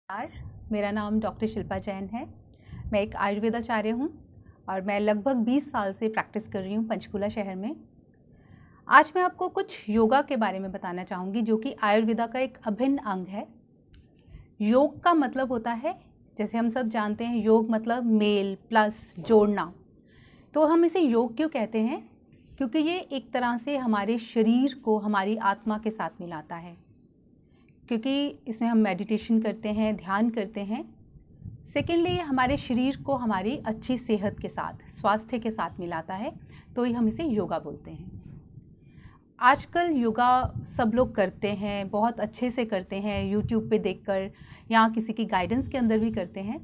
नमस्कार, मेरा नाम डॉक्टर शिल्पा जैन है। मैं एक आयुर्वेदाचार्य हूँ और मैं लगभग 20 साल से प्रैक्टिस कर रही हूँ पंचकुला शहर में। आज मैं आपको कुछ योगा के बारे में बताना चाहूँगी जो कि आयुर्वेदा का एक अभिन्न अंग है। योग का मतलब होता है, जैसे हम सब जानते हैं, योग मतलब मेल प्लस जोड़ना। तो हम इसे योग क्यों कहते हैं? क्योंकि ये एक तरह से हमारे शरीर को हमारी आत्मा के साथ मिलाता है, क्योंकि इसमें हम मेडिटेशन करते हैं, ध्यान करते हैं। सेकेंडली, ये हमारे शरीर को हमारी अच्छी सेहत के साथ, स्वास्थ्य के साथ मिलाता है, तो हम इसे योगा बोलते हैं। आजकल योगा सब लोग करते हैं, बहुत अच्छे से करते हैं, यूट्यूब पे देखकर या किसी की गाइडेंस के अंदर भी करते हैं।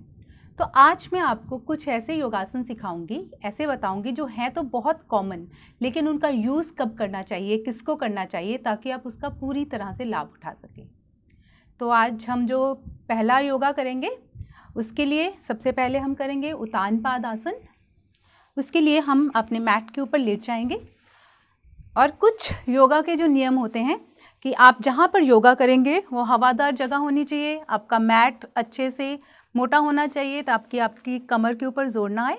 तो आज मैं आपको कुछ ऐसे योगासन सिखाऊंगी, ऐसे बताऊंगी जो हैं तो बहुत कॉमन, लेकिन उनका यूज़ कब करना चाहिए, किसको करना चाहिए, ताकि आप उसका पूरी तरह से लाभ उठा सकें। तो आज हम जो पहला योगा करेंगे, उसके लिए सबसे पहले हम करेंगे उतान पाद आसन। उसके लिए हम अपने मैट के ऊपर लेट जाएंगे और कुछ योगा के जो नियम होते हैं कि आप जहाँ पर योगा करेंगे वो हवादार जगह होनी चाहिए, आपका मैट अच्छे से मोटा होना चाहिए ताकि आपकी कमर के ऊपर जोर ना आए।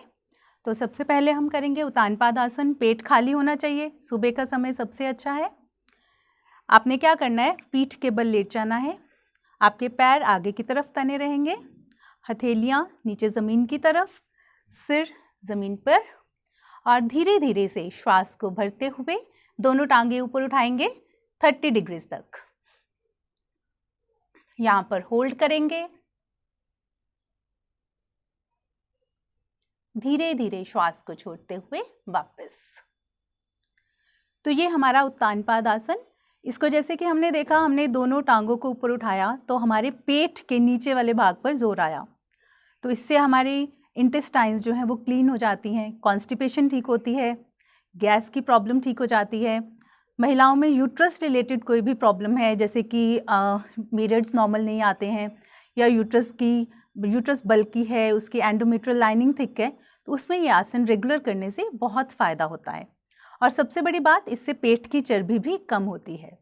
तो सबसे पहले हम करेंगे उतान पाद आसन। पेट खाली होना चाहिए, सुबह का समय सबसे अच्छा है। आपने क्या करना है, पीठ के बल लेट जाना है, आपके पैर आगे की तरफ तने रहेंगे, हथेलियाँ नीचे ज़मीन की तरफ, सिर ज़मीन पर, और धीरे धीरे से श्वास को भरते हुए दोनों टांगे ऊपर उठाएंगे 30 डिग्रीज तक। यहाँ पर होल्ड करेंगे, धीरे धीरे श्वास को छोड़ते हुए वापस। तो ये हमारा उत्तान पाद आसन। इसको जैसे कि हमने देखा, हमने दोनों टांगों को ऊपर उठाया तो हमारे पेट के नीचे वाले भाग पर जोर आया, तो इससे हमारी इंटेस्टाइन्स जो हैं वो क्लीन हो जाती हैं, कॉन्स्टिपेशन ठीक होती है, गैस की प्रॉब्लम ठीक हो जाती है। महिलाओं में यूट्रस रिलेटेड कोई भी प्रॉब्लम है, जैसे कि पीरियड्स नॉर्मल नहीं आते हैं, या यूट्रस बल्की है, उसकी एंडोमेट्रियल लाइनिंग थिक है, तो उसमें ये आसन रेगुलर करने से बहुत फ़ायदा होता है। और सबसे बड़ी बात, इससे पेट की चर्बी भी कम होती है।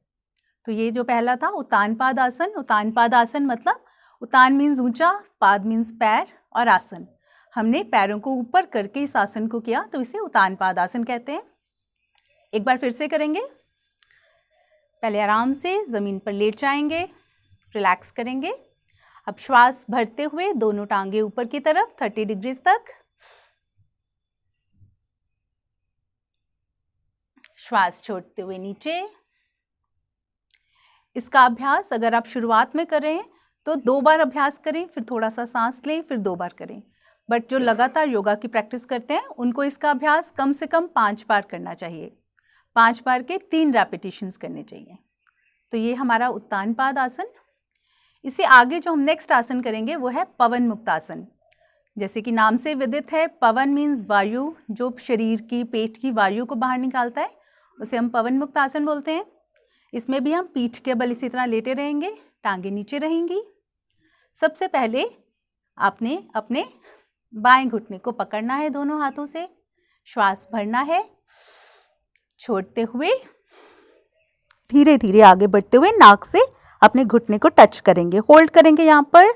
तो ये जो पहला था उतान पाद आसन। उतान पाद आसन मतलब उतान मीन्स ऊंचा, पाद मीन्स पैर, और आसन हमने पैरों को ऊपर करके इस आसन को किया, तो इसे उतान पाद आसन कहते हैं। एक बार फिर से करेंगे। पहले आराम से ज़मीन पर लेट जाएंगे, रिलैक्स करेंगे। अब श्वास भरते हुए दोनों टांगे ऊपर की तरफ 30 डिग्रीज तक, श्वास छोड़ते हुए नीचे। इसका अभ्यास अगर आप शुरुआत में कर रहे हैं तो 2 बार अभ्यास करें, फिर थोड़ा सा सांस लें, फिर 2 बार करें। बट जो लगातार योगा की प्रैक्टिस करते हैं उनको इसका अभ्यास कम से कम 5 बार करना चाहिए। 5 बार के 3 रेपिटेशंस करने चाहिए। तो ये हमारा उत्तान पाद आसन। इससे आगे जो हम नेक्स्ट आसन करेंगे वो है पवन मुक्त आसन। जैसे कि नाम से विदित है, पवन मीन्स वायु, जो शरीर की, पेट की वायु को बाहर निकालता है, उसे हम पवन मुक्त आसन बोलते हैं। इसमें भी हम पीठ के बल इसी तरह लेटे रहेंगे, टांगे नीचे रहेंगी। सबसे पहले आपने अपने बाएं घुटने को पकड़ना है दोनों हाथों से, श्वास भरना है, छोड़ते हुए धीरे धीरे आगे बढ़ते हुए नाक से अपने घुटने को टच करेंगे, होल्ड करेंगे यहाँ पर।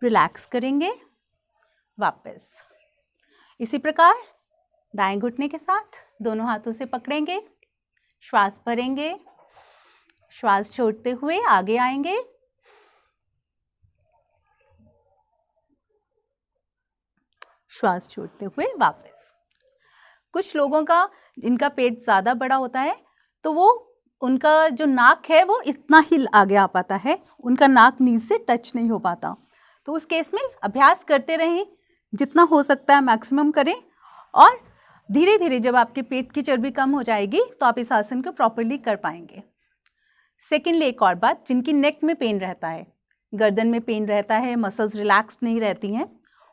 रिलैक्स करेंगे, वापस। इसी प्रकार दाएं घुटने के साथ दोनों हाथों से पकड़ेंगे, श्वास भरेंगे, श्वास छोड़ते हुए आगे आएंगे, श्वास छोड़ते हुए वापस। कुछ लोगों का, जिनका पेट ज़्यादा बड़ा होता है, तो वो उनका जो नाक है वो इतना ही आगे आ पाता है, उनका नाक नीचे से टच नहीं हो पाता। तो उस केस में अभ्यास करते रहें, जितना हो सकता है मैक्सिमम करें, और धीरे धीरे जब आपके पेट की चर्बी कम हो जाएगी तो आप इस आसन को प्रॉपर्ली कर पाएंगे। सेकेंडली, एक और बात, जिनकी नेक में पेन रहता है, गर्दन में पेन रहता है, मसल्स रिलैक्स्ड नहीं रहती हैं,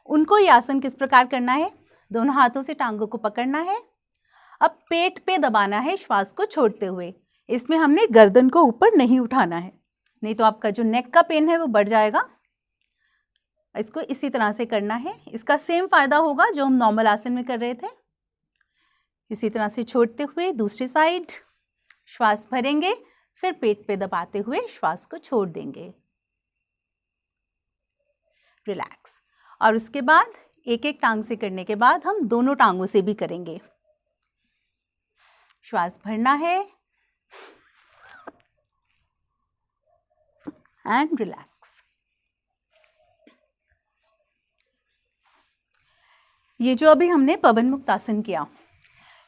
उनको ये आसन किस प्रकार करना है, दोनों हाथों से टांगों को पकड़ना है, अब पेट पे दबाना है श्वास को छोड़ते हुए। इसमें हमने गर्दन को ऊपर नहीं उठाना है, नहीं तो आपका जो नेक का पेन है वो बढ़ जाएगा। इसको इसी तरह से करना है। इसका सेम फायदा होगा जो हम नॉर्मल आसन में कर रहे थे। इसी तरह से छोड़ते हुए दूसरी साइड श्वास भरेंगे, फिर पेट पे दबाते हुए श्वास को छोड़ देंगे, रिलैक्स। और उसके बाद एक एक टांग से करने के बाद हम दोनों टांगों से भी करेंगे। श्वास भरना है एंड रिलैक्स। ये जो अभी हमने पवन मुक्त आसन किया,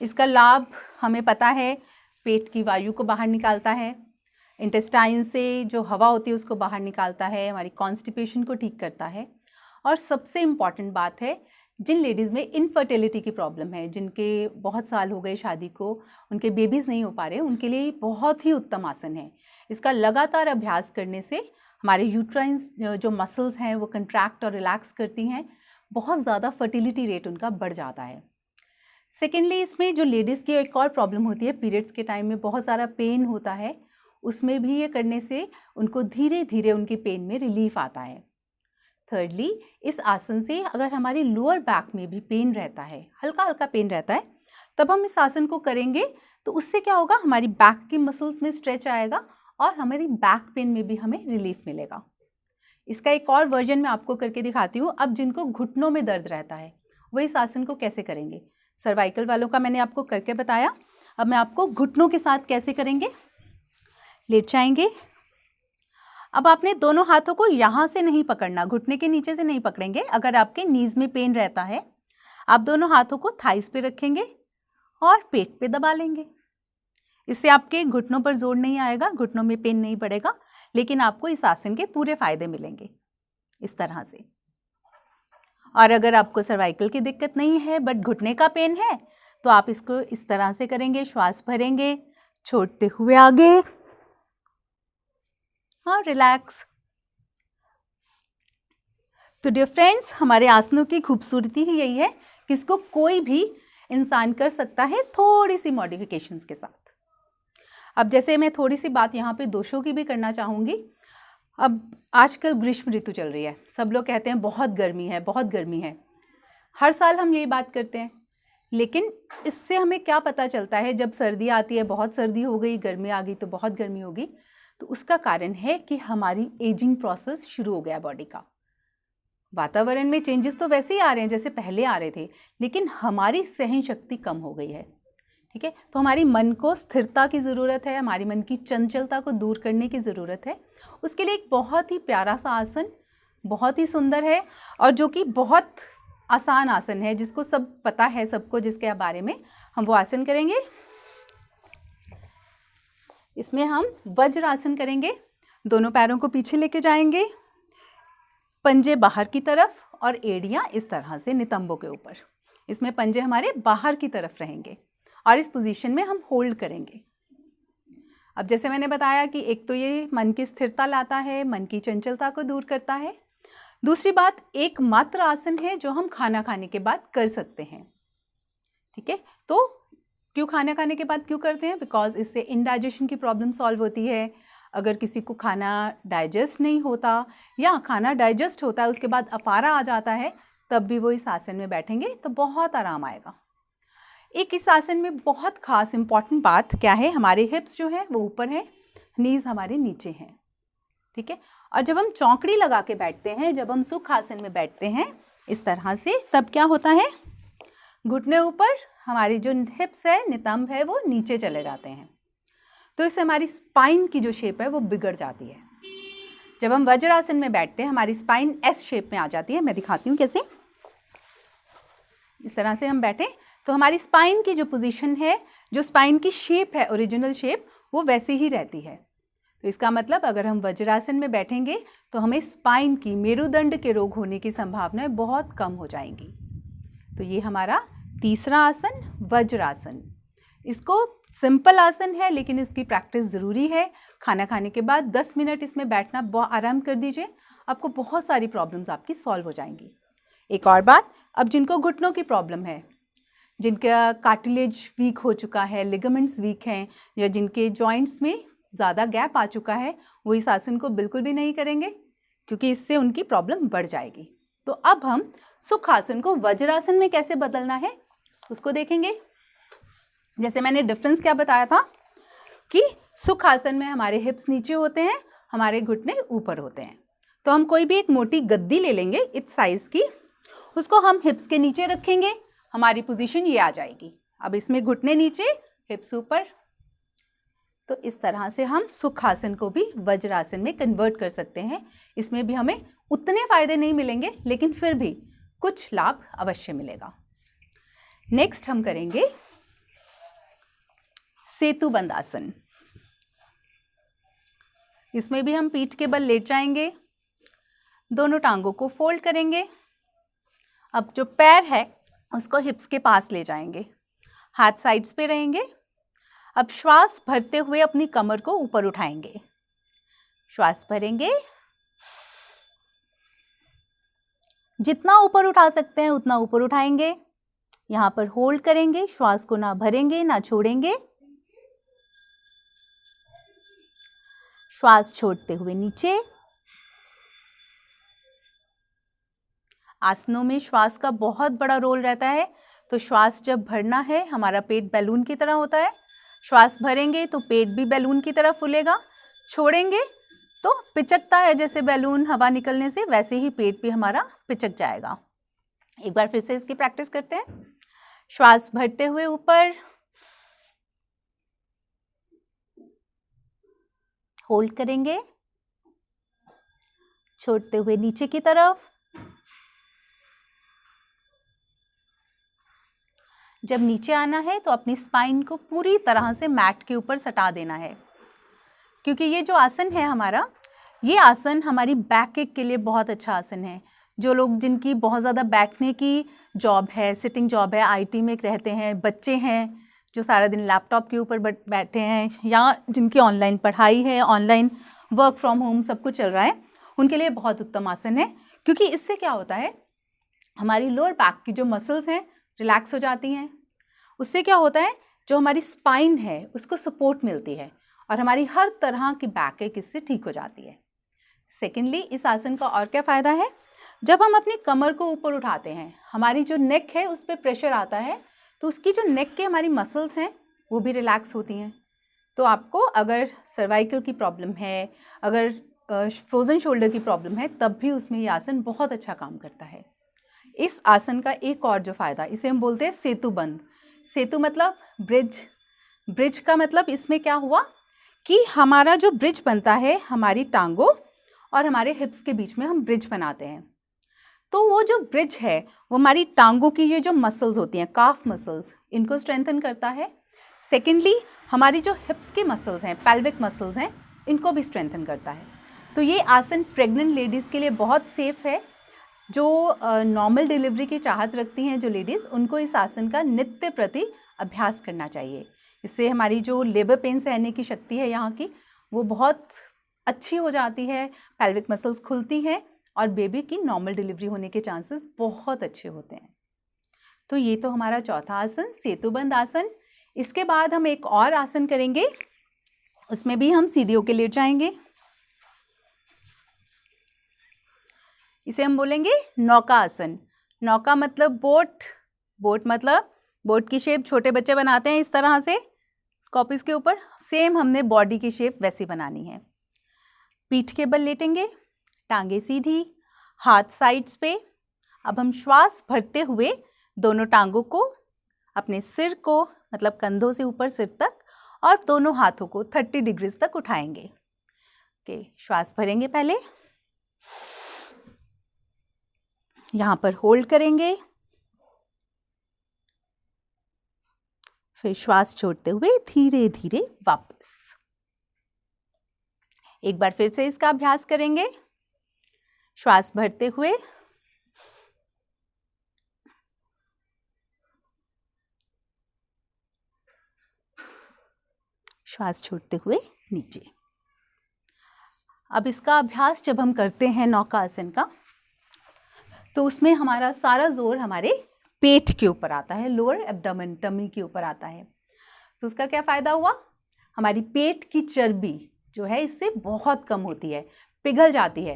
इसका लाभ हमें पता है, पेट की वायु को बाहर निकालता है, इंटेस्टाइन से जो हवा होती है उसको बाहर निकालता है, हमारी कॉन्स्टिपेशन को ठीक करता है। और सबसे इम्पॉर्टेंट बात है, जिन लेडीज़ में इनफर्टिलिटी की प्रॉब्लम है, जिनके बहुत साल हो गए शादी को, उनके बेबीज़ नहीं हो पा रहे, उनके लिए बहुत ही उत्तम आसन है। इसका लगातार अभ्यास करने से हमारे यूट्राइन्स जो मसल्स हैं वो कंट्रैक्ट और रिलैक्स करती हैं, बहुत ज़्यादा फर्टिलिटी रेट उनका बढ़ जाता है। सेकेंडली, इसमें जो लेडीज़ की एक और प्रॉब्लम होती है, पीरियड्स के टाइम में बहुत सारा पेन होता है, उसमें भी ये करने से उनको धीरे धीरे उनकी पेन में रिलीफ आता है। थर्डली, इस आसन से अगर हमारी लोअर बैक में भी पेन रहता है, हल्का हल्का पेन रहता है, तब हम इस आसन को करेंगे तो उससे क्या होगा, हमारी बैक की मसल्स में स्ट्रेच आएगा और हमारी बैक पेन में भी हमें रिलीफ मिलेगा। इसका एक और वर्जन मैं आपको करके दिखाती हूँ। अब जिनको घुटनों में दर्द रहता है वो इस आसन को कैसे करेंगे। सर्वाइकल वालों का मैंने आपको करके बताया, अब मैं आपको घुटनों के साथ कैसे करेंगे। लेट जाएंगे। अब आपने दोनों हाथों को यहाँ से नहीं पकड़ना, घुटने के नीचे से नहीं पकड़ेंगे। अगर आपके नीज में पेन रहता है, आप दोनों हाथों को थाइस पे रखेंगे और पेट पे दबा लेंगे। इससे आपके घुटनों पर जोर नहीं आएगा, घुटनों में पेन नहीं बढ़ेगा, लेकिन आपको इस आसन के पूरे फायदे मिलेंगे इस तरह से। और अगर आपको सर्वाइकल की दिक्कत नहीं है बट घुटने का पेन है, तो आप इसको इस तरह से करेंगे। श्वास भरेंगे, छोड़ते हुए आगे और रिलैक्स। तो डियर फ्रेंड्स, हमारे आसनों की खूबसूरती ही यही है कि इसको कोई भी इंसान कर सकता है, थोड़ी सी मॉडिफिकेशंस के साथ। अब जैसे मैं थोड़ी सी बात यहाँ पे दोषों की भी करना चाहूँगी। अब आजकल ग्रीष्म ऋतु चल रही है, सब लोग कहते हैं बहुत गर्मी है, बहुत गर्मी है। हर साल हम यही बात करते हैं, लेकिन इससे हमें क्या पता चलता है, जब सर्दी आती है बहुत सर्दी हो गई, गर्मी आ गई तो बहुत गर्मी होगी। तो उसका कारण है कि हमारी एजिंग प्रोसेस शुरू हो गया बॉडी का। वातावरण में चेंजेस तो वैसे ही आ रहे हैं जैसे पहले आ रहे थे, लेकिन हमारी सहन शक्ति कम हो गई है। ठीक है, तो हमारी मन को स्थिरता की ज़रूरत है, हमारी मन की चंचलता को दूर करने की ज़रूरत है। उसके लिए एक बहुत ही प्यारा सा आसन, बहुत ही सुंदर है और जो कि बहुत आसान आसन है, जिसको सब पता है, सबको जिसके बारे में, हम वो आसन करेंगे। इसमें हम वज्र आसन करेंगे। दोनों पैरों को पीछे लेके जाएंगे, पंजे बाहर की तरफ और एड़ियाँ इस तरह से नितंबों के ऊपर। इसमें पंजे हमारे बाहर की तरफ रहेंगे और इस पोजीशन में हम होल्ड करेंगे। अब जैसे मैंने बताया कि एक तो ये मन की स्थिरता लाता है, मन की चंचलता को दूर करता है। दूसरी बात, एकमात्र आसन है जो हम खाना खाने के बाद कर सकते हैं। ठीक है, तो क्यों खाना खाने के बाद क्यों करते हैं? बिकॉज इससे इनडाइजेशन की प्रॉब्लम सॉल्व होती है। अगर किसी को खाना डाइजेस्ट नहीं होता या खाना डाइजेस्ट होता है उसके बाद अपारा आ जाता है, तब भी वो इस आसन में बैठेंगे तो बहुत आराम आएगा। एक इस आसन में बहुत खास इंपॉर्टेंट बात क्या है, हमारे हिप्स जो है वो ऊपर है, नीज हमारे नीचे हैं। ठीक है, और जब हम चौकड़ी लगा के बैठते हैं, जब हम सुख आसन में बैठते हैं इस तरह से, तब क्या होता है, घुटने ऊपर, हमारी जो हिप्स है, नितंब है, वो नीचे चले जाते हैं। तो इससे हमारी स्पाइन की जो शेप है वो बिगड़ जाती है। जब हम वज्रासन में बैठते हैं हमारी स्पाइन एस शेप में आ जाती है। मैं दिखाती हूँ कैसे। इस तरह से हम बैठे तो हमारी स्पाइन की जो पोजीशन है, जो स्पाइन की शेप है, ओरिजिनल शेप, वो वैसी ही रहती है। तो इसका मतलब अगर हम वज्रासन में बैठेंगे तो हमें स्पाइन की, मेरुदंड के रोग होने की संभावनाएं बहुत कम हो जाएंगी। तो ये हमारा तीसरा आसन, वज्रासन। इसको सिंपल आसन है लेकिन इसकी प्रैक्टिस ज़रूरी है। खाना खाने के बाद 10 मिनट इसमें बैठना, बहुत आराम कर दीजिए, आपको बहुत सारी प्रॉब्लम्स आपकी सॉल्व हो जाएंगी। एक और बात, अब जिनको घुटनों की प्रॉब्लम है, जिनका कार्टिलेज वीक हो चुका है, लिगामेंट्स वीक हैं, या जिनके जॉइंट्स में ज़्यादा गैप आ चुका है, वो इस आसन को बिल्कुल भी नहीं करेंगे क्योंकि इससे उनकी प्रॉब्लम बढ़ जाएगी। तो अब हम सुखासन को वज्रासन में कैसे बदलना है उसको देखेंगे। जैसे मैंने डिफरेंस क्या बताया था, कि सुखासन में हमारे हिप्स नीचे होते हैं, हमारे घुटने ऊपर होते हैं। तो हम कोई भी एक मोटी गद्दी ले लेंगे इस साइज की, उसको हम हिप्स के नीचे रखेंगे, हमारी पोजीशन ये आ जाएगी। अब इसमें घुटने नीचे, हिप्स ऊपर। तो इस तरह से हम सुखासन को भी वज्रासन में कन्वर्ट कर सकते हैं। इसमें भी हमें उतने फायदे नहीं मिलेंगे, लेकिन फिर भी कुछ लाभ अवश्य मिलेगा। नेक्स्ट हम करेंगे सेतुबंद आसन। इसमें भी हम पीठ के बल लेट जाएंगे, दोनों टांगों को फोल्ड करेंगे। अब जो पैर है उसको हिप्स के पास ले जाएंगे, हाथ साइड्स पे रहेंगे। अब श्वास भरते हुए अपनी कमर को ऊपर उठाएंगे, श्वास भरेंगे, जितना ऊपर उठा सकते हैं उतना ऊपर उठाएंगे। यहाँ पर होल्ड करेंगे, श्वास को ना भरेंगे ना छोड़ेंगे। श्वास छोड़ते हुए नीचे। आसनों में श्वास का बहुत बड़ा रोल रहता है, तो श्वास जब भरना है, हमारा पेट बैलून की तरह होता है। श्वास भरेंगे तो पेट भी बैलून की तरह फूलेगा, छोड़ेंगे तो पिचकता है जैसे बैलून हवा निकलने से, वैसे ही पेट भी हमारा पिचक जाएगा। एक बार फिर से इसकी प्रैक्टिस करते हैं। श्वास भरते हुए ऊपर, होल्ड करेंगे, छोड़ते हुए नीचे की तरफ। जब नीचे आना है तो अपनी स्पाइन को पूरी तरह से मैट के ऊपर सटा देना है, क्योंकि ये जो आसन है हमारा, ये आसन हमारी बैक एक के लिए बहुत अच्छा आसन है। जो लोग जिनकी बहुत ज़्यादा बैठने की जॉब है, सिटिंग जॉब है, आईटी में रहते हैं, बच्चे हैं जो सारा दिन लैपटॉप के ऊपर बैठे हैं, या जिनकी ऑनलाइन पढ़ाई है, ऑनलाइन वर्क फ्रॉम होम सब कुछ चल रहा है, उनके लिए बहुत उत्तम आसन है। क्योंकि इससे क्या होता है, हमारी लोअर बैक की जो मसल्स हैं रिलैक्स हो जाती हैं। उससे क्या होता है, जो हमारी स्पाइन है उसको सपोर्ट मिलती है और हमारी हर तरह की बैक एक इससे ठीक हो जाती है। सेकेंडली, इस आसन का और क्या फ़ायदा है, जब हम अपनी कमर को ऊपर उठाते हैं, हमारी जो नेक है उस पर प्रेशर आता है, तो उसकी जो नेक के हमारी मसल्स हैं वो भी रिलैक्स होती हैं। तो आपको अगर सर्वाइकल की प्रॉब्लम है, अगर फ्रोज़न शोल्डर की प्रॉब्लम है, तब भी उसमें ये आसन बहुत अच्छा काम करता है। इस आसन का एक और जो फ़ायदा, इसे हम बोलते हैं सेतुबंद। सेतु मतलब ब्रिज, ब्रिज का मतलब इसमें क्या हुआ कि हमारा जो ब्रिज बनता है, हमारी टांगों और हमारे हिप्स के बीच में हम ब्रिज बनाते हैं। तो वो जो ब्रिज है वो हमारी टांगों की ये जो मसल्स होती हैं, काफ मसल्स, इनको स्ट्रेंथन करता है। सेकेंडली, हमारी जो हिप्स की मसल्स हैं, पेल्विक मसल्स हैं, इनको भी स्ट्रेंथन करता है। तो ये आसन प्रेग्नेंट लेडीज़ के लिए बहुत सेफ है। जो नॉर्मल डिलीवरी की चाहत रखती हैं जो लेडीज़, उनको इस आसन का नित्य प्रति अभ्यास करना चाहिए। इससे हमारी जो लेबर पेन सहने की शक्ति है यहाँ की, वो बहुत अच्छी हो जाती है, पेल्विक मसल्स खुलती हैं और बेबी की नॉर्मल डिलीवरी होने के चांसेस बहुत अच्छे होते हैं। तो ये तो हमारा चौथा आसन, सेतुबंद आसन। इसके बाद हम एक और आसन करेंगे, उसमें भी हम सीधे होके लेट जाएंगे। इसे हम बोलेंगे नौका आसन। नौका मतलब बोट, बोट मतलब बोट की शेप छोटे बच्चे बनाते हैं इस तरह से कॉपीज के ऊपर, सेम हमने बॉडी की शेप वैसी बनानी है। पीठ के बल लेटेंगे, टांगे सीधी, हाथ साइड्स पे। अब हम श्वास भरते हुए दोनों टांगों को, अपने सिर को मतलब कंधों से ऊपर सिर तक, और दोनों हाथों को 30 डिग्रीज तक उठाएंगे। ओके, श्वास भरेंगे, पहले यहाँ पर होल्ड करेंगे, फिर श्वास छोड़ते हुए धीरे धीरे वापस। एक बार फिर से इसका अभ्यास करेंगे। श्वास भरते हुए, श्वास छोड़ते हुए नीचे। अब इसका अभ्यास जब हम करते हैं नौका आसन का, तो उसमें हमारा सारा जोर हमारे पेट के ऊपर आता है, लोअर एब्डोमेन, टमी के ऊपर आता है। तो उसका क्या फ़ायदा हुआ, हमारी पेट की चर्बी जो है इससे बहुत कम होती है, पिघल जाती है,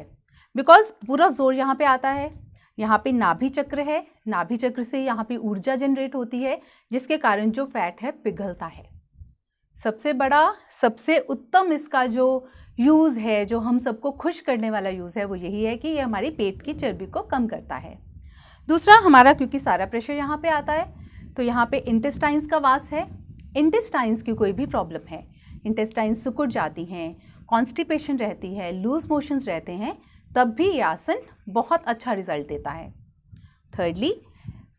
बिकॉज पूरा जोर यहाँ पे आता है। यहाँ पे नाभि चक्र है, नाभि चक्र से यहाँ पे ऊर्जा जनरेट होती है, जिसके कारण जो फैट है पिघलता है। सबसे बड़ा, सबसे उत्तम इसका जो यूज़ है, जो हम सबको खुश करने वाला यूज़ है, वो यही है कि ये हमारी पेट की चर्बी को कम करता है। दूसरा, हमारा क्योंकि सारा प्रेशर यहाँ पे आता है, तो यहाँ पे इंटेस्टाइन्स का वास है। इंटेस्टाइन्स की कोई भी प्रॉब्लम है, इंटेस्टाइन्स सिकुड़ जाती हैं, कॉन्स्टिपेशन रहती है, लूज मोशंस रहते हैं, तब भी ये आसन बहुत अच्छा रिजल्ट देता है। थर्डली,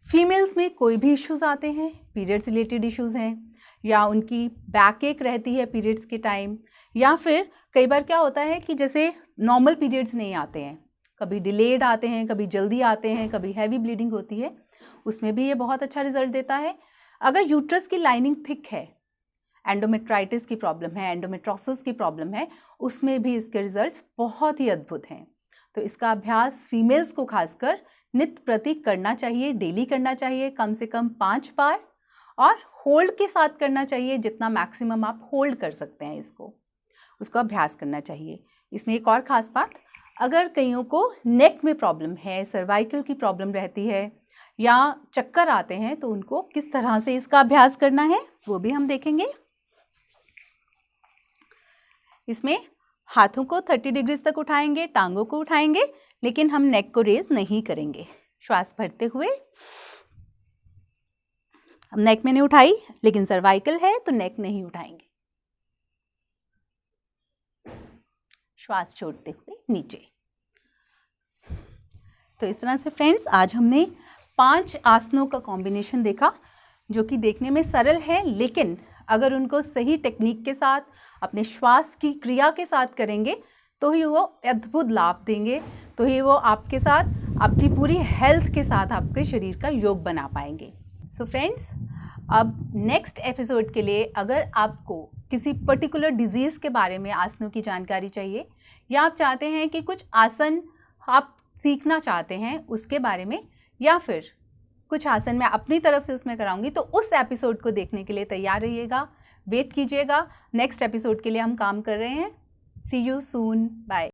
फीमेल्स में कोई भी इश्यूज़ आते हैं, पीरियड्स रिलेटेड इश्यूज़ हैं, या उनकी बैक एक रहती है पीरियड्स के टाइम, या फिर कई बार क्या होता है कि जैसे नॉर्मल पीरियड्स नहीं आते हैं, कभी डिलेड आते हैं, कभी जल्दी आते हैं, कभी हैवी ब्लीडिंग होती है, उसमें भी ये बहुत अच्छा रिजल्ट देता है। अगर यूट्रस की लाइनिंग थिक है, एंडोमेट्राइटिस की प्रॉब्लम है, एंडोमेट्रोसिस की प्रॉब्लम है, उसमें भी इसके रिजल्ट्स बहुत ही अद्भुत हैं। तो इसका अभ्यास फीमेल्स को खासकर नित्य प्रति करना चाहिए, डेली करना चाहिए, कम से कम 5 बार, और होल्ड के साथ करना चाहिए, जितना मैक्सिमम आप होल्ड कर सकते हैं इसको, उसका अभ्यास करना चाहिए। इसमें एक और ख़ास बात, अगर कईयों को नेक में प्रॉब्लम है, सर्वाइकल की प्रॉब्लम रहती है, या चक्कर आते हैं, तो उनको किस तरह से इसका अभ्यास करना है वो भी हम देखेंगे। इसमें हाथों को 30 डिग्रीज तक उठाएंगे, टांगों को उठाएंगे, लेकिन हम नेक को रेज नहीं करेंगे। श्वास भरते हुए, अब नेक में नहीं उठाई, लेकिन सर्वाइकल है तो नेक नहीं उठाएंगे। श्वास छोड़ते हुए नीचे। तो इस तरह से फ्रेंड्स, आज हमने 5 आसनों का कॉम्बिनेशन देखा, जो कि देखने में सरल है, लेकिन अगर उनको सही टेक्निक के साथ, अपने श्वास की क्रिया के साथ करेंगे, तो ही वो अद्भुत लाभ देंगे, तो ही वो आपके साथ, अपनी पूरी हेल्थ के साथ आपके शरीर का योग बना पाएंगे। सो फ्रेंड्स, अब नेक्स्ट एपिसोड के लिए अगर आपको किसी पर्टिकुलर डिजीज़ के बारे में आसनों की जानकारी चाहिए, या आप चाहते हैं कि कुछ आसन आप सीखना चाहते हैं उसके बारे में, या फिर कुछ आसन मैं अपनी तरफ से उसमें कराऊंगी, तो उस एपिसोड को देखने के लिए तैयार रहिएगा, वेट कीजिएगा। नेक्स्ट एपिसोड के लिए हम काम कर रहे हैं। सी यू सून, बाय।